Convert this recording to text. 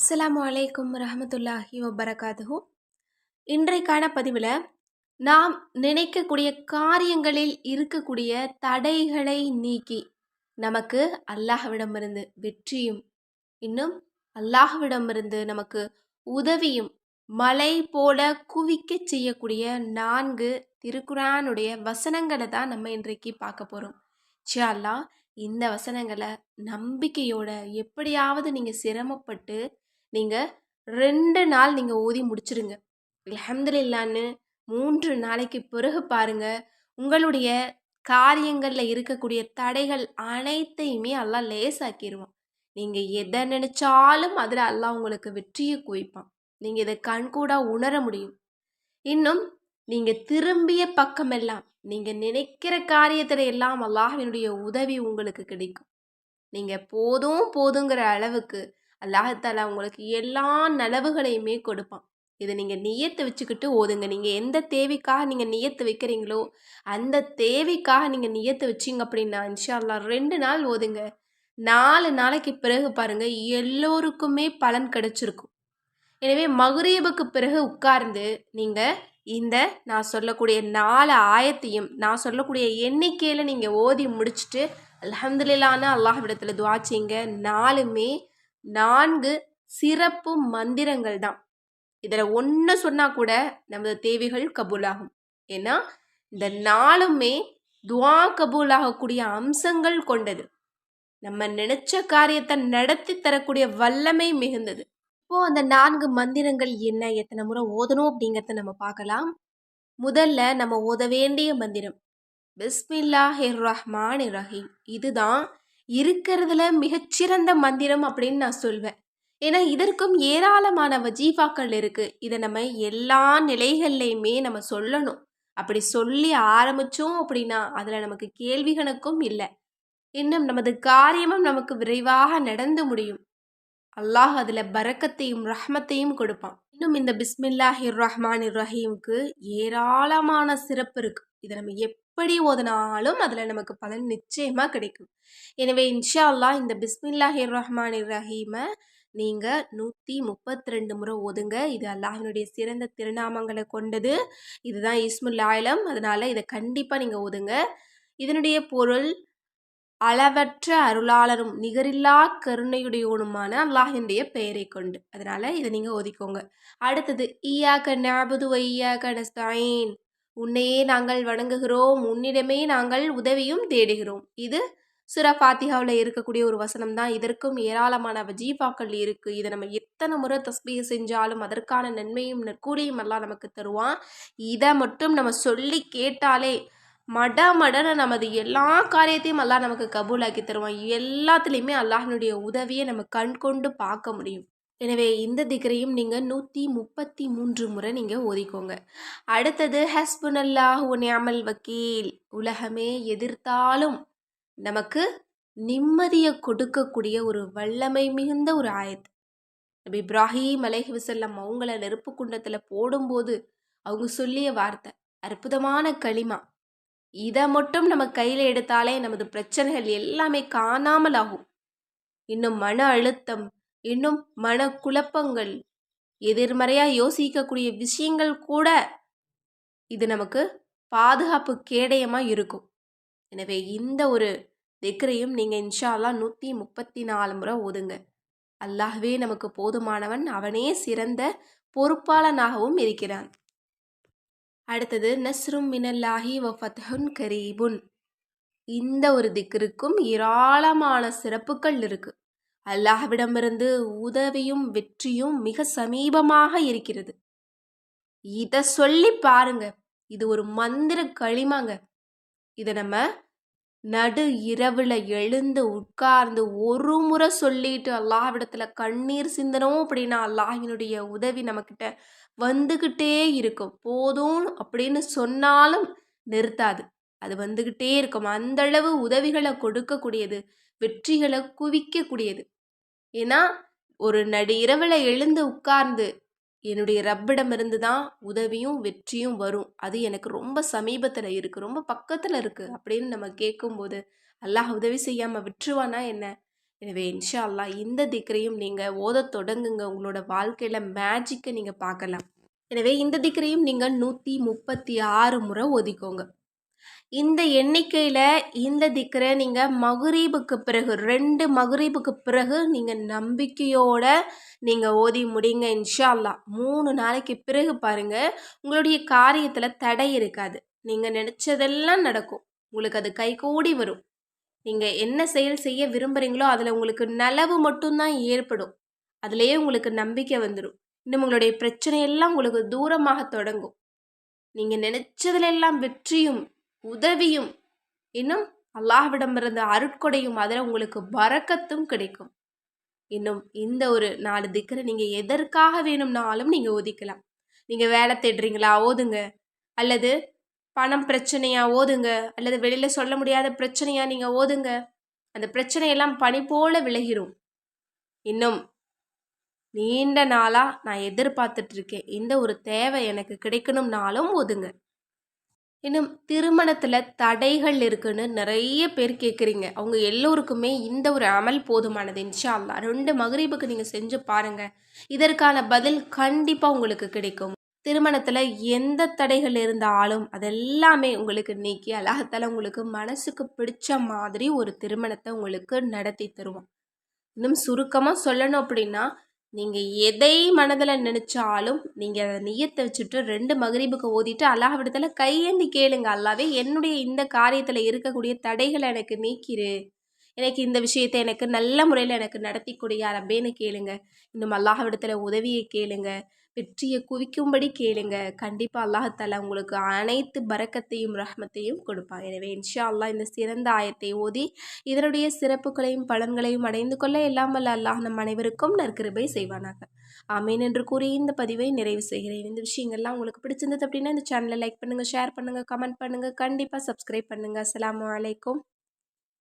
அஸ்ஸலாமு அலைக்கும் ரஹமத்துல்லாஹி வபரகாத்துஹு. இன்றைக்கான பதிவில் நாம் நினைக்கக்கூடிய காரியங்களில் இருக்கக்கூடிய தடைகளை நீக்கி நமக்கு அல்லாஹ்விடமிருந்து வெற்றியும் இன்னும் அல்லாஹ்விடமிருந்து நமக்கு உதவியும் மலை போல குவிக்க செய்யக்கூடிய 4 திருக்குரானுடைய வசனங்களை தான் நம்ம இன்றைக்கு பார்க்க போகிறோம். இன்ஷா அல்லாஹ் இந்த வசனங்களை நம்பிக்கையோட எப்படியாவது நீங்கள் சிரமப்பட்டு நீங்கள் 2 நாள் நீங்கள் ஓதி முடிச்சிருங்க. அல்ஹம்துலில்லான்னு 3 நாளைக்கு பிறகு பாருங்க, உங்களுடைய காரியங்களில் இருக்கக்கூடிய தடைகள் அனைத்தையுமே அல்லாஹ் லேசாக்கிடுவான். நீங்கள் எதை நினைச்சாலும் அதில் அல்லாஹ் உங்களுக்கு வெற்றியை குவிப்பான். நீங்கள் இதை கண்கூடா உணர முடியும். இன்னும் நீங்கள் திரும்பிய பக்கமெல்லாம் நீங்கள் நினைக்கிற காரியத்தில் எல்லாம் அல்லாஹ்வினுடைய உதவி உங்களுக்கு கிடைக்கும். நீங்கள் போதும் போதுங்கிற அளவுக்கு அல்லாஹ்தாலா உங்களுக்கு எல்லா நலவுகளையுமே கொடுப்பான். இதை நீங்கள் நியத்து வச்சுக்கிட்டு ஓதுங்க. நீங்கள் எந்த தேவைக்காக நீங்கள் நியத்து வைக்கிறீங்களோ அந்த தேவைக்காக நீங்கள் நியத்து வச்சிங்க அப்படின்னா இன்ஷா அல்லாஹ் 2 நாள் ஓதுங்க. 4 நாளைக்கு பிறகு பாருங்க எல்லோருக்குமே பலன் கிடைச்சிருக்கும். எனவே மக்ரீபுக்கு பிறகு உட்கார்ந்து நீங்கள் இந்த நான் சொல்லக்கூடிய 4 ஆயத்தையும் நான் சொல்லக்கூடிய எண்ணிக்கையில் நீங்கள் ஓதி முடிச்சுட்டு அல்ஹம்துலில்லாஹ்னு அல்லாஹ்விடத்தில் துஆ செய்யுங்க. 4மே 4 சிறப்பு மந்திரங்கள் தான். இதில் ஒன்று சொன்னால் கூட நமது தேவைகள் கபூலாகும். ஏன்னா இந்த 4மே துஆ கபூலாகக்கூடிய அம்சங்கள் கொண்டது. நம்ம நினைச்ச காரியத்தை நடத்தி தரக்கூடிய வல்லமை மிகுந்தது. இப்போது அந்த 4 மந்திரங்கள் என்ன, எத்தனை முறை ஓதணும் அப்படிங்கிறத நம்ம பார்க்கலாம். முதல்ல நம்ம ஓத வேண்டிய மந்திரம் பிஸ்மில்லாஹிர் ரஹ்மானிர் ரஹீம். இதுதான் இருக்கிறதுல மிகச்சிறந்த மந்திரம் அப்படின்னு நான் சொல்வேன். ஏன்னா இதற்கும் ஏராளமான வஜீஃபாக்கள் இருக்குது. இதை நம்ம எல்லா நிலைகள்லையுமே நம்ம சொல்லணும். அப்படி சொல்லி ஆரம்பித்தோம் அப்படின்னா அதில் நமக்கு கேள்வி கணக்கும் இல்லை. இன்னும் நமது காரியமும் நமக்கு விரைவாக நடந்து முடியும். அல்லாஹ் அதில் பரக்கத்தையும் ரஹ்மத்தையும் கொடுப்பான். இன்னும் இந்த பிஸ்மில்லாஹிர் ரஹ்மானிர் ரஹீமுக்கு ஏராளமான சிறப்பு இருக்குது. இதை நம்ம எப்படி ஓதினாலும் அதில் நமக்கு பலன் நிச்சயமாக கிடைக்கும். எனவே இன்ஷா அல்லாஹ் இந்த பிஸ்மில்லாஹிர் ரஹ்மானிர் ரஹீமை நீங்கள் 132 முறை ஓதுங்க. இது அல்லாஹ்வினுடைய சிறந்த திருநாமங்களை கொண்டது. இதுதான் இஸ்முல் ஆலம். அதனால் இதை கண்டிப்பாக நீங்கள் ஓதுங்க. இதனுடைய பொருள் அளவற்ற அருளாளரும் நிகரில்லா கருணையுடையவனுமான அல்லாஹினுடைய பெயரை கொண்டு. அதனால் இதை நீங்கள் ஓதிக்கோங்க. அடுத்தது ஈயாக்க நஅபுது வ ஈயாக்க நஸ்தஈன். உன்னையே நாங்கள் வணங்குகிறோம், உன்னிடமே நாங்கள் உதவியும் தேடுகிறோம். இது சூரா ஃபாத்திஹாவில் இருக்கக்கூடிய ஒரு வசனம் தான். இதற்கும் ஏராளமான வஜீஃபாக்கள் இருக்குது. இதை நம்ம எத்தனை முறை தஸ்பீஹ் செஞ்சாலும் அதற்கான நன்மையும் நற்கூலியும் எல்லாம் நமக்கு தருவான். இதை மட்டும் நம்ம சொல்லி கேட்டாலே மடமடன நமது எல்லா காரியத்தையும் அல்லாஹ் நமக்கு கபூலாக்கி தருவான். எல்லாத்துலேயுமே அல்லாஹ்னுடைய உதவியை நம்ம கண் கொண்டு பார்க்க முடியும். எனவே இந்த திக்ரையும் நீங்கள் 133 முறை நீங்கள் ஓதிக்கோங்க. அடுத்தது ஹஸ்புனல்லாஹு வ நிஅமல் வக்கீல். உலகமே எதிர்த்தாலும் நமக்கு நிம்மதியை கொடுக்கக்கூடிய ஒரு வல்லமை மிகுந்த ஒரு ஆயத். நபி இப்ராஹீம் அலைஹிவஸல்லம் அவங்கள நெருப்பு குண்டத்தில் போடும்போது அவங்க சொல்லிய வார்த்தை அற்புதமான களிமா. இதை மட்டும் நம்ம கையில் எடுத்தாலே நமது பிரச்சனைகள் எல்லாமே காணாமல் ஆகும். இன்னும் மன அழுத்தம், இன்னும் மன குழப்பங்கள், எதிர்மறையாக யோசிக்கக்கூடிய விஷயங்கள் கூட இது நமக்கு பாதுகாப்பு கேடயமாக இருக்கும். எனவே இந்த ஒரு திக்ரையும் நீங்கள் இன்ஷா அல்லாஹ் 134 முறை ஓதுங்க. அல்லாஹ்வே நமக்கு போதுமானவன், அவனே சிறந்த பொறுப்பாளனாகவும் இருக்கிறான். அடுத்தது நஸ்ரும் மினல்லாஹி வ ஃபத்ஹுன் கரீபுன். இந்த ஒரு திக்ருக்கும் ஏராளமான சிறப்புகள் இருக்குது. அல்லாஹ்விடமிருந்து உதவியும் வெற்றியும் மிக சமீபமாக இருக்கிறது. இதை சொல்லி பாருங்க. இது ஒரு மந்திர களிமாங்க. இதை நம்ம நடு இரவில் எழுந்து உட்கார்ந்து ஒரு முறை சொல்லிட்டு அல்லாஹ்விடத்தில் கண்ணீர் சிந்தனோம் அப்படின்னா அல்லாஹினுடைய உதவி நம்மக்கிட்ட வந்துக்கிட்டே இருக்கும். போதும் அப்படின்னு சொன்னாலும் நிறுத்தாது, அது வந்துக்கிட்டே இருக்கும். அந்தளவு உதவிகளை கொடுக்கக்கூடியது, வெற்றிகளை குவிக்கக்கூடியது. ஏன்னா ஒரு நடு இரவில் எழுந்து உட்கார்ந்து என்னுடைய ரப்பிடமிருந்து தான் உதவியும் வெற்றியும் வரும், அது எனக்கு ரொம்ப சமீபத்தில் இருக்குது, ரொம்ப பக்கத்தில் இருக்குது அப்படின்னு நம்ம கேட்கும்போது அல்லாஹ் உதவி செய்யாமல் விட்டுருவானா என்ன? எனவே இன்ஷா அல்லாஹ் இந்த திக்ரையும் நீங்கள் ஓத தொடங்குங்க. உங்களோட வாழ்க்கையில் மேஜிக்கை நீங்கள் பார்க்கலாம். எனவே இந்த திக்ரையும் நீங்கள் 136 முறை ஓதிக்கோங்க. இந்த எண்ணிக்கையில் இந்த திக்ரை நீங்கள் மகுரீபுக்கு பிறகு 2 மகுரீபுக்கு பிறகு நீங்கள் நம்பிக்கையோட நீங்கள் ஓதி முடிங்க இன்ஷா அல்லாஹ். 3 நாளைக்கு பிறகு பாருங்கள், உங்களுடைய காரியத்தில் தடை இருக்காது. நீங்கள் நினச்சதெல்லாம் நடக்கும். உங்களுக்கு அது கைகூடி வரும். நீங்கள் என்ன செயல் செய்ய விரும்புகிறீங்களோ அதில் உங்களுக்கு நலவு மட்டும்தான் ஏற்படும். அதுலேயே உங்களுக்கு நம்பிக்கை வந்துடும். இன்னும் உங்களுடைய பிரச்சனையெல்லாம் உங்களுக்கு தூரமாக தொடங்கும். நீங்கள் நினைச்சதுலெல்லாம் வெற்றியும் உதவியும் இன்னும் அல்லாஹ்விடமிருந்து அருட்கொடையும் அதில் உங்களுக்கு பரக்கத்தும் கிடைக்கும். இன்னும் இந்த ஒரு 4 திக்ரை நீங்கள் எதற்காக வேணும்னாலும் நீங்கள் ஒதுக்கலாம். நீங்கள் வேலை தேடுறீங்களா ஓதுங்க, அல்லது பணம் பிரச்சனையா ஓதுங்க, அல்லது வெளியில் சொல்ல முடியாத பிரச்சனையா நீங்கள் ஓதுங்க. அந்த பிரச்சனையெல்லாம் பனி போல விலகிரும். இன்னும் நீண்ட நாளாக நான் எதிர்பார்த்துட்டு இருக்கேன், இந்த ஒரு தேவை எனக்கு கிடைக்கணும்னாலும் ஓதுங்க. இன்னும் திருமணத்தில் தடைகள் இருக்குன்னு நிறைய பேர் கேட்குறீங்க. அவங்க எல்லோருக்குமே இந்த ஒரு அமல் போதுமானது. இன்ஷா அல்லாஹ் 2 மகரிபுக்கு நீங்கள் செஞ்சு பாருங்கள். இதற்கான பதில் கண்டிப்பாக உங்களுக்கு கிடைக்கும். திருமணத்தில் எந்த தடைகள் இருந்தாலும் அதெல்லாமே உங்களுக்கு நீக்கி அல்லாஹ்தாலா உங்களுக்கு மனசுக்கு பிடிச்ச மாதிரி ஒரு திருமணத்தை உங்களுக்கு நடத்தி தருவோம். இன்னும் சுருக்கமாக சொல்லணும் அப்படின்னா, நீங்கள் எதை மனதில் நினச்சாலும் நீங்கள் அதை நியத்தை வச்சுட்டு 2 மகரிபுக்கு ஓதிட்டு அல்லாஹ்விடத்தில் கையேந்தி கேளுங்க. அல்லாவே என்னுடைய இந்த காரியத்தில் இருக்கக்கூடிய தடைகளை எனக்கு நீக்கிரு, எனக்கு இந்த விஷயத்தை எனக்கு நல்ல முறையில் எனக்கு நடத்தி கொடு யா ரப்பேன்னு கேளுங்க. இன்னும் அல்லாஹ்விடத்தில் உதவியை கேளுங்க, வெற்றியை குவிக்கும்படி கேளுங்க. கண்டிப்பாக அல்லாஹ்தாலா உங்களுக்கு அனைத்து பரக்கத்தையும் ரஹ்மத்தையும் கொடுப்பான். எனவே இன்ஷா அல்லாஹ் இந்த சிறந்த ஆயத்தை ஓதி இதனுடைய சிறப்புகளையும் பலன்களையும் அடைந்து கொள்ள எல்லாம் வல்ல அல்லாஹ் நம் அனைவருக்கும் நற்கிருபை செய்வானாக. ஆமீன் என்று கூறி இந்த பதிவை நிறைவு செய்கிறேன். இந்த விஷயங்கள்லாம் உங்களுக்கு பிடிச்சிருந்தது அப்படின்னா இந்த சேனலை லைக் பண்ணுங்கள், ஷேர் பண்ணுங்கள், கமெண்ட் பண்ணுங்கள், கண்டிப்பாக சப்ஸ்கிரைப் பண்ணுங்கள். அஸ்ஸலாமு அலைக்கும்.